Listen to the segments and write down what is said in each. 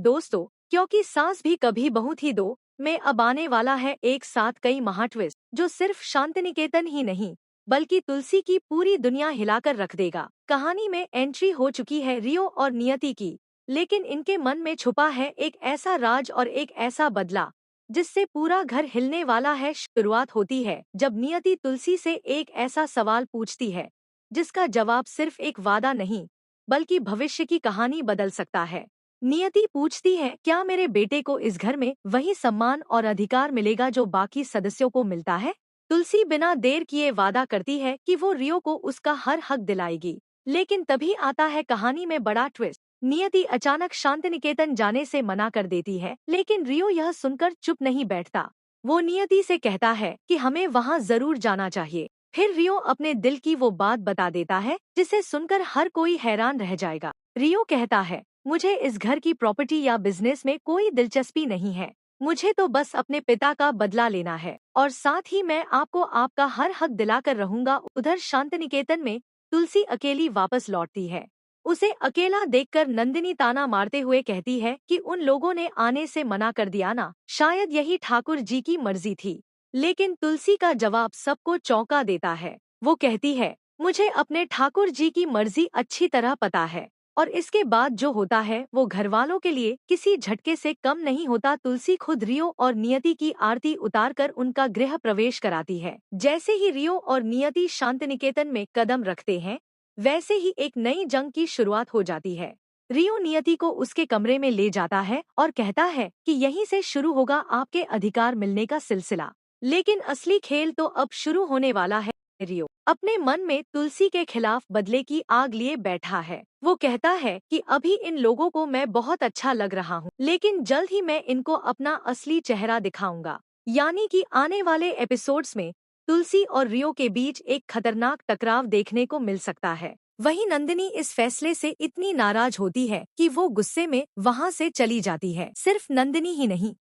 दोस्तों, क्योंकि सास भी कभी बहू थी दो में अब आने वाला है एक साथ कई महा ट्विस्ट जो सिर्फ शांतिनिकेतन ही नहीं बल्कि तुलसी की पूरी दुनिया हिलाकर रख देगा। कहानी में एंट्री हो चुकी है रियो और नियति की, लेकिन इनके मन में छुपा है एक ऐसा राज और एक ऐसा बदला जिससे पूरा घर हिलने वाला है। शुरुआत होती है जब नियति तुलसी से एक ऐसा सवाल पूछती है जिसका जवाब सिर्फ एक वादा नहीं बल्कि भविष्य की कहानी बदल सकता है। नियति पूछती है, क्या मेरे बेटे को इस घर में वही सम्मान और अधिकार मिलेगा जो बाकी सदस्यों को मिलता है? तुलसी बिना देर किए वादा करती है कि वो रियो को उसका हर हक दिलाएगी। लेकिन तभी आता है कहानी में बड़ा ट्विस्ट। नियति अचानक शांतिनिकेतन जाने से मना कर देती है, लेकिन रियो यह सुनकर चुप नहीं बैठता। वो नियति से कहता है कि हमें वहाँ जरूर जाना चाहिए। फिर रियो अपने दिल की वो बात बता देता है जिसे सुनकर हर कोई हैरान रह जाएगा। रियो कहता है, मुझे इस घर की प्रॉपर्टी या बिजनेस में कोई दिलचस्पी नहीं है। मुझे तो बस अपने पिता का बदला लेना है और साथ ही मैं आपको आपका हर हक दिलाकर रहूंगा। उधर शांतिनिकेतन में तुलसी अकेली वापस लौटती है। उसे अकेला देखकर नंदिनी ताना मारते हुए कहती है कि उन लोगों ने आने से मना कर दिया ना, शायद यही ठाकुर जी की मर्जी थी। लेकिन तुलसी का जवाब सबको चौंका देता है। वो कहती है, मुझे अपने ठाकुर जी की मर्जी अच्छी तरह पता है और इसके बाद जो होता है वो घरवालों के लिए किसी झटके से कम नहीं होता। तुलसी खुद रियो और नियति की आरती उतारकर उनका गृह प्रवेश कराती है। जैसे ही रियो और नियति शांतिनिकेतन में कदम रखते हैं, वैसे ही एक नई जंग की शुरुआत हो जाती है। रियो नियति को उसके कमरे में ले जाता है और कहता है कि यहीं से शुरू होगा आपके अधिकार मिलने का सिलसिला। लेकिन असली खेल तो अब शुरू होने वाला है। रियो अपने मन में तुलसी के खिलाफ बदले की आग लिए बैठा है। वो कहता है कि अभी इन लोगों को मैं बहुत अच्छा लग रहा हूँ, लेकिन जल्द ही मैं इनको अपना असली चेहरा दिखाऊंगा। यानी कि आने वाले एपिसोड्स में तुलसी और रियो के बीच एक खतरनाक टकराव देखने को मिल सकता है। वहीं नंदिनी इस फैसले से इतनी नाराज होती है कि वो गुस्से में वहाँ से चली जाती है। सिर्फ नंदिनी ही नहीं,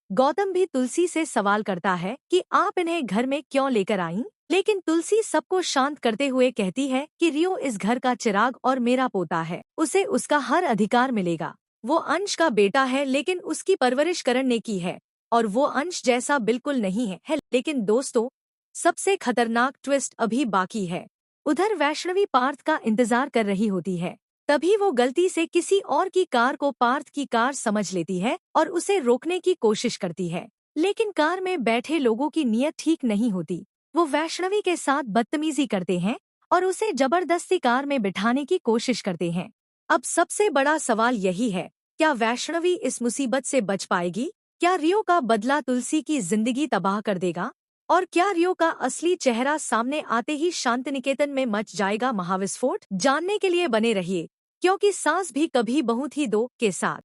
गौतम भी तुलसी से सवाल करता है कि आप इन्हें घर में क्यों लेकर आईं? लेकिन तुलसी सबको शांत करते हुए कहती है कि रियो इस घर का चिराग और मेरा पोता है, उसे उसका हर अधिकार मिलेगा। वो अंश का बेटा है, लेकिन उसकी परवरिश करण ने की है और वो अंश जैसा बिल्कुल नहीं है। लेकिन दोस्तों, सबसे खतरनाक ट्विस्ट अभी बाकी है। उधर वैष्णवी पार्थ का इंतजार कर रही होती है। तभी वो गलती से किसी और की कार को पार्थ की कार समझ लेती है और उसे रोकने की कोशिश करती है। लेकिन कार में बैठे लोगों की नीयत ठीक नहीं होती। वो वैष्णवी के साथ बदतमीजी करते हैं और उसे जबरदस्ती कार में बिठाने की कोशिश करते हैं। अब सबसे बड़ा सवाल यही है, क्या वैष्णवी इस मुसीबत से बच पाएगी? क्या रियो का बदला तुलसी की जिंदगी तबाह कर देगा? और क्या रियो का असली चेहरा सामने आते ही शांतिनिकेतन में मच जाएगा महाविस्फोट? जानने के लिए बने रहिए, क्योंकि सास भी कभी बहू थी दो के साथ।